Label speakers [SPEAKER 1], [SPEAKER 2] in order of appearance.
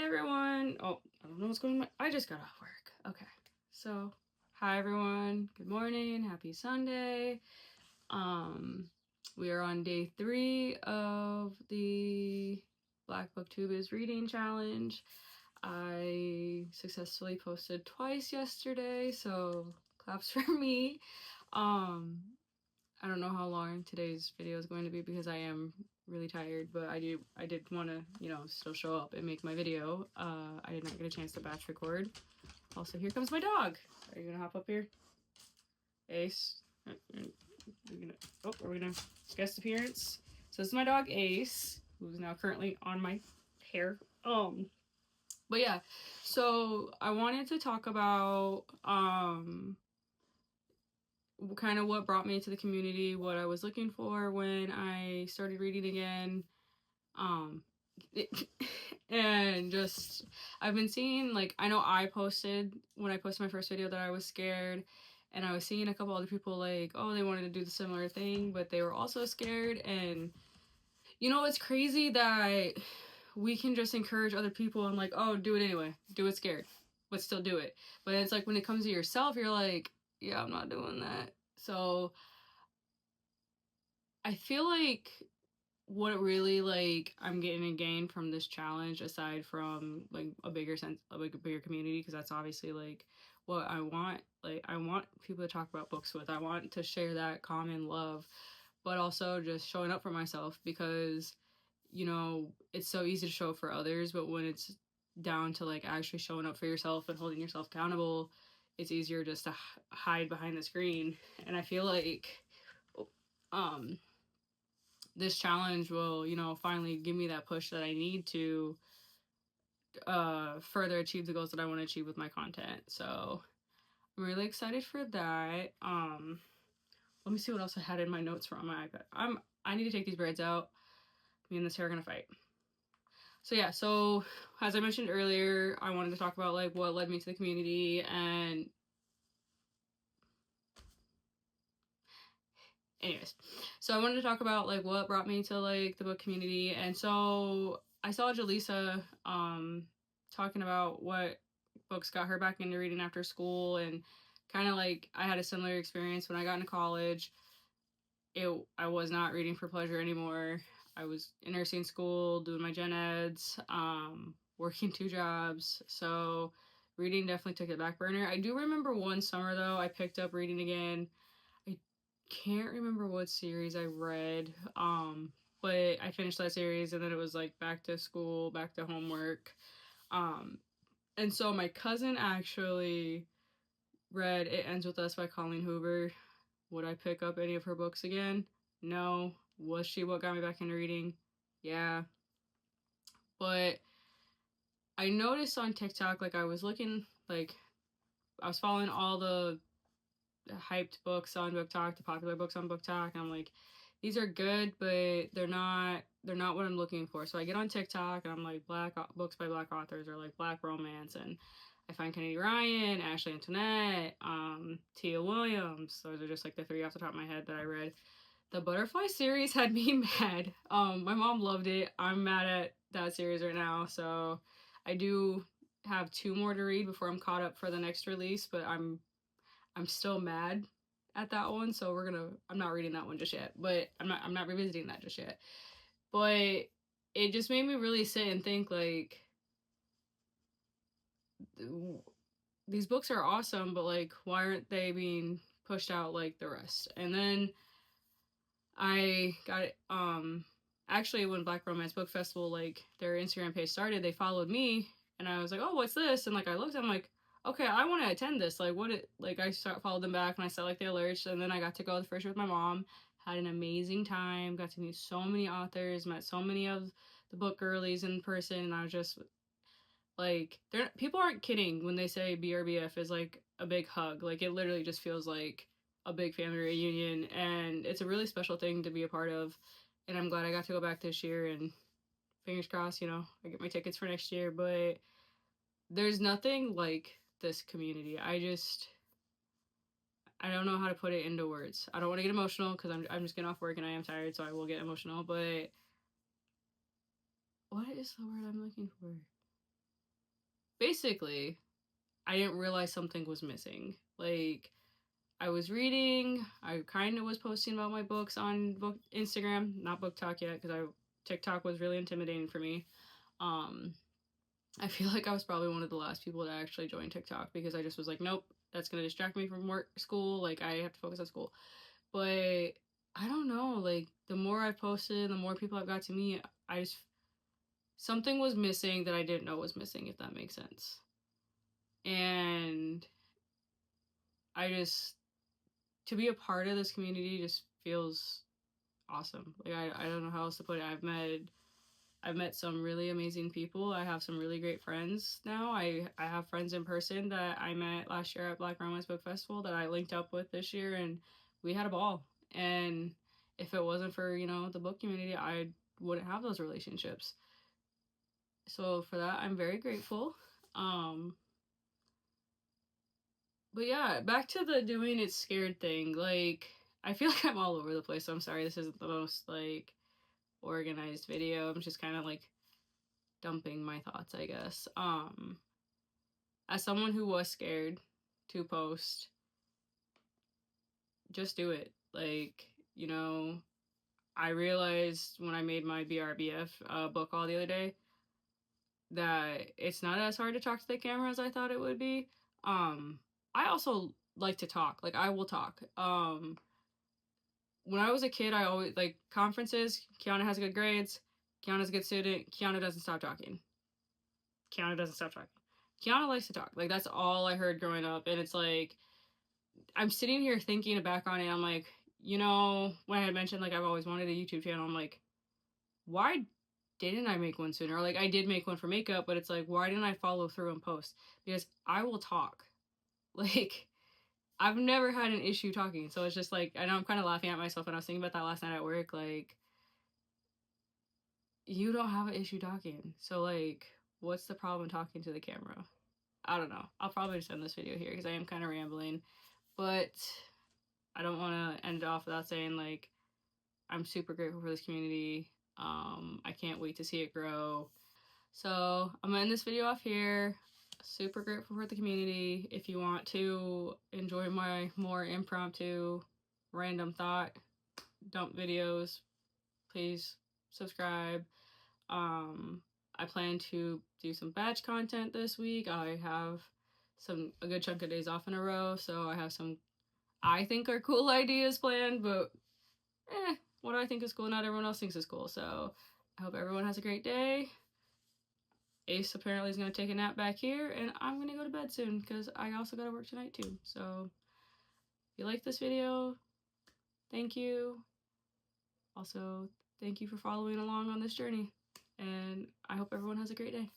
[SPEAKER 1] everyone. Oh, I don't know what's going on. I just got off work. Okay. So, hi everyone. Good morning. Happy Sunday. We are on day 3 of the Black Booktube is Reading Challenge. I successfully posted twice yesterday, so claps for me. I don't know how long today's video is going to be because I am really tired, but I did want to, still show up and make my video. I did not get a chance to batch record. Also, here comes my dog. Are you gonna hop up here? Ace. Are we gonna guest appearance? So this is my dog Ace, who's now currently on my hair. But yeah, so I wanted to talk about kind of what brought me to the community, what I was looking for when I started reading again. And just I've been seeing, like, I know I posted when I posted my first video that I was scared, and I was seeing a couple other people like, oh, they wanted to do the similar thing, but they were also scared. And it's crazy that we can just encourage other people and like, oh, do it anyway, do it scared, but still do it. But it's like when it comes to yourself, you're like, yeah, I'm not doing that. So I feel like what really, like, I'm getting a gain from this challenge, aside from like a bigger sense of like a bigger community, because that's obviously like what I want. Like, I want people to talk about books with. I want to share that common love, but also just showing up for myself, because it's so easy to show up for others, but when it's down to like actually showing up for yourself and holding yourself accountable, it's easier just to hide behind the screen. And I feel like this challenge will, finally give me that push that I need to further achieve the goals that I want to achieve with my content. So I'm really excited for that. Let me see what else I had in my notes from my iPad. I need to take these braids out. Me and this hair are gonna fight. So yeah, so as I mentioned earlier, I wanted to talk about like what led me to the community. And anyways, so I wanted to talk about like what brought me to like the book community. And so I saw Jaleesa talking about what books got her back into reading after school, and kind of like I had a similar experience when I got into college. I was not reading for pleasure anymore. I was in nursing school, doing my gen eds, working 2 jobs, so reading definitely took a back burner. I do remember one summer though, I picked up reading again. I can't remember what series I read, but I finished that series, and then it was like back to school, back to homework. And so my cousin actually read It Ends With Us by Colleen Hoover. Would I pick up any of her books again? No. Was she what got me back into reading? Yeah. But I noticed on TikTok, like, I was looking, like, I was following all the hyped books on BookTok, the popular books on BookTok, and I'm like, these are good, but they're not what I'm looking for. So I get on TikTok and I'm like, black books by black authors, or like black romance, and I find Kennedy Ryan, Ashley Antoinette, Tia Williams. Those are just like the 3 off the top of my head that I read. The Butterfly series had me mad. My mom loved it. I'm mad at that series right now, so I do have 2 more to read before I'm caught up for the next release, but I'm still mad at that one, so I'm not reading that one just yet, but I'm not revisiting that just yet. But it just made me really sit and think, like, these books are awesome, but like, why aren't they being pushed out like the rest? And then I got it, actually, when Black Romance Book Festival, like, their Instagram page started, they followed me, and I was like, oh, what's this? And like, I looked, I'm like, okay, I want to attend this. Like, I followed them back, and I set like the alerts, and then I got to go the first year with my mom, had an amazing time, got to meet so many authors, met so many of the book girlies in person, and I was just like, people aren't kidding when they say BRBF is like a big hug. Like, it literally just feels like a big family reunion, and it's a really special thing to be a part of. And I'm glad I got to go back this year, and fingers crossed, I get my tickets for next year. But there's nothing like this community. I don't know how to put it into words. I don't want to get emotional because I'm just getting off work and I am tired, so I will get emotional. But what is the word I'm looking for? basically, I didn't realize something was missing. Like, I was reading, I kind of was posting about my books on Instagram, not Book Talk yet, because TikTok was really intimidating for me. I feel like I was probably one of the last people to actually join TikTok, because I just was like, nope, that's gonna distract me from work, school. Like, I have to focus on school. But I don't know. Like, the more I posted, the more people I've got to meet, I just something was missing that I didn't know was missing, if that makes sense. And I just to be a part of this community just feels awesome. Like, I don't know how else to put it. I've met some really amazing people. I have some really great friends now. I have friends in person that I met last year at Black Romance Book Festival that I linked up with this year, and we had a ball. And if it wasn't for, the book community, I wouldn't have those relationships. So for that, I'm very grateful. But yeah, back to the doing it scared thing. Like, I feel like I'm all over the place, so I'm sorry this isn't the most, like, organized video. I'm just kind of, like, dumping my thoughts, I guess. As someone who was scared to post, just do it. Like, I realized when I made my BRBF book haul the other day that it's not as hard to talk to the camera as I thought it would be. I also like to talk. Like, I will talk. When I was a kid, I always, like, conferences, Kiana has good grades, Kiana's a good student, Kiana doesn't stop talking. Kiana doesn't stop talking. Kiana likes to talk. Like, that's all I heard growing up. And it's like, I'm sitting here thinking back on it, I'm like, when I had mentioned, like, I've always wanted a YouTube channel, I'm like, why didn't I make one sooner? Or, like, I did make one for makeup, but it's like, why didn't I follow through and post? Because I will talk. Like, I've never had an issue talking. So it's just like, I know I'm kind of laughing at myself, and I was thinking about that last night at work. Like, you don't have an issue talking. So, like, what's the problem talking to the camera? I don't know. I'll probably just end this video here because I am kind of rambling. But I don't want to end it off without saying, like, I'm super grateful for this community. I can't wait to see it grow. So I'm gonna end this video off here. Super grateful for the community. If you want to enjoy my more impromptu, random thought dump videos, please subscribe. I plan to do some batch content this week. I have a good chunk of days off in a row, so I have some I think are cool ideas planned, but what I think is cool, not everyone else thinks is cool. So I hope everyone has a great day. Ace apparently is going to take a nap back here, and I'm going to go to bed soon because I also got to work tonight too. So if you like this video, thank you. Also, thank you for following along on this journey, and I hope everyone has a great day.